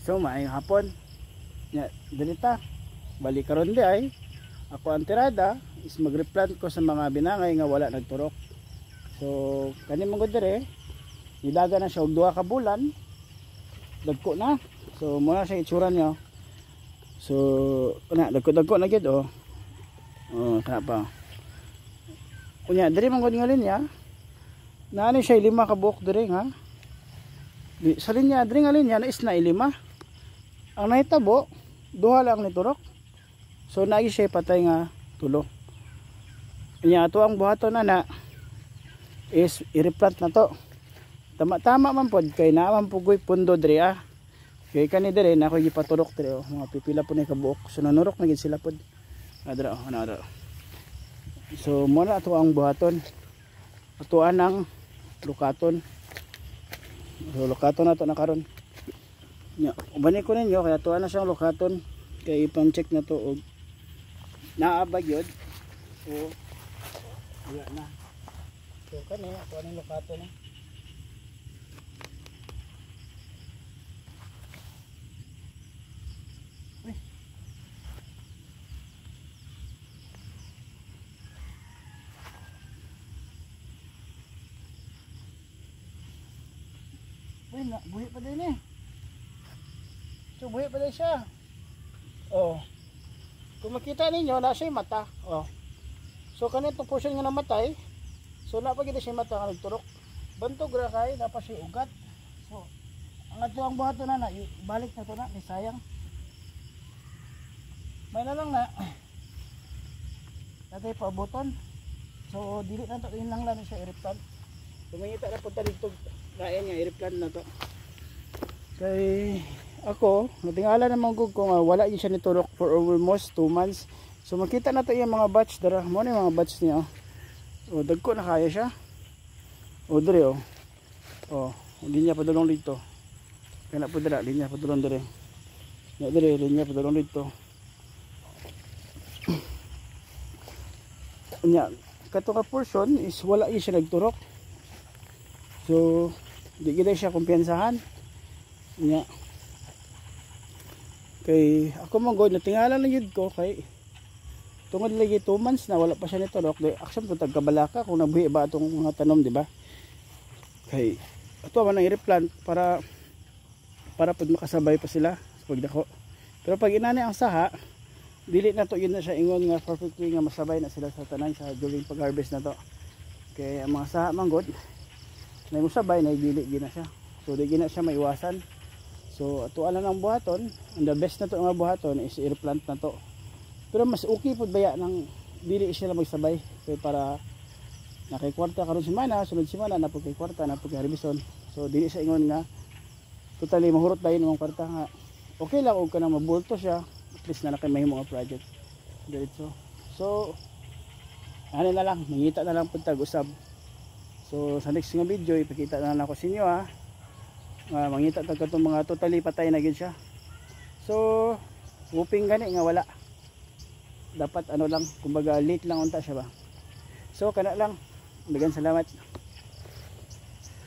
So maayong hapon. Nya dilita. Balik karon di ay ako ang tirada is mag-replant ko sa mga binangay nga wala nagturok. So kani mong dire nidaga na siya og 2 ka bulan. Dagko na. So muna siya itsura niya. So na dagko na gid oh. Oh, kana pa. Kunya dire man gud nga linya. Naani siya 5 ka buok dire ha. Sa linya dire nga linya na is na 5. Ang nahitabo 2 lang ni turok. So naagi siya patay nga tulo. Nya ato ang buhaton na is i-replant na to. Tama man pod kay naman pugoy pundo dire ah. Kay kani dire na ako gipaturok dire oh, mga pipila po ni kabuok. So nanurok na gid sila pod. Adra oh, ana. So mo na ato ang buhaton. Atuan ang lukaton. So lukaton na to na karon. Nya ubani ko ninyo kaya atuan na siyang lukaton kay ipang-check na to og naaba gyud. So wala na. So kani atuan ang lukaton na. Buhi pa din eh. So buhi pa din siya. Oh. Kung makita ninyo na siya mata. Oh. So kanito portion nga namatay. So napagita siya mata nga nagturok. Bantog ra kay napa siya ugat. So ang ato ang buhaton na ibalik na to na ni sayang. May na lang na. Natay pa buton. So dili na to lang siya i-replant. So mangita na punta dito. Lain nga i-replant na to. Kay ako natingala naman ko kung wala yun siya niturok for almost 2 months. So makita na to yung mga batch dara. Mo ni mga batch niya. Oh, dagko na kaya siya. Oh, dire oh. Oh, linya padulong dito. Kana po dira linya padulong dire. Ya dire linya padulong dito. Nya kato ka portion is wala yun siya nagturok. So di gid siya kumpiyansahan nya kay ako man god natingala na yun ko kay tungod lagi 2 months na wala pa siya nito dok action to tagkabalaka kung nabuhi ba atong mga tanom di ba kay ato man ang i-replant para pag makasabay pa sila sa pagdako pero pag inani ang saha dili na to yun na siya ingon nga perfectly nga masabay na sila sa tanan sa during pag harvest na to kay ang mga saha man god na musabay na dili gina siya so di gina siya maiwasan so ato ala ang buhaton and the best na to nga buhaton is i-replant na to pero mas okay pud baya nang dili sila magsabay kay para nakay kwarta karon semana sunod semana na pud kay kwarta na pud kay harbison so dili siya ingon nga totally mahurot dayon ang kwarta nga okay lang og kanang mabulto siya at least na nakay mahimo nga project diretso so ano na lang mangita na lang pud tag usab. So sa next nga video ipakita na lang ako sa inyo ha. Mangita tag katong mga totally patay na gid siya. So hoping gani nga wala. Dapat ano lang kumbaga late lang unta siya ba. So kana lang. Daghang salamat.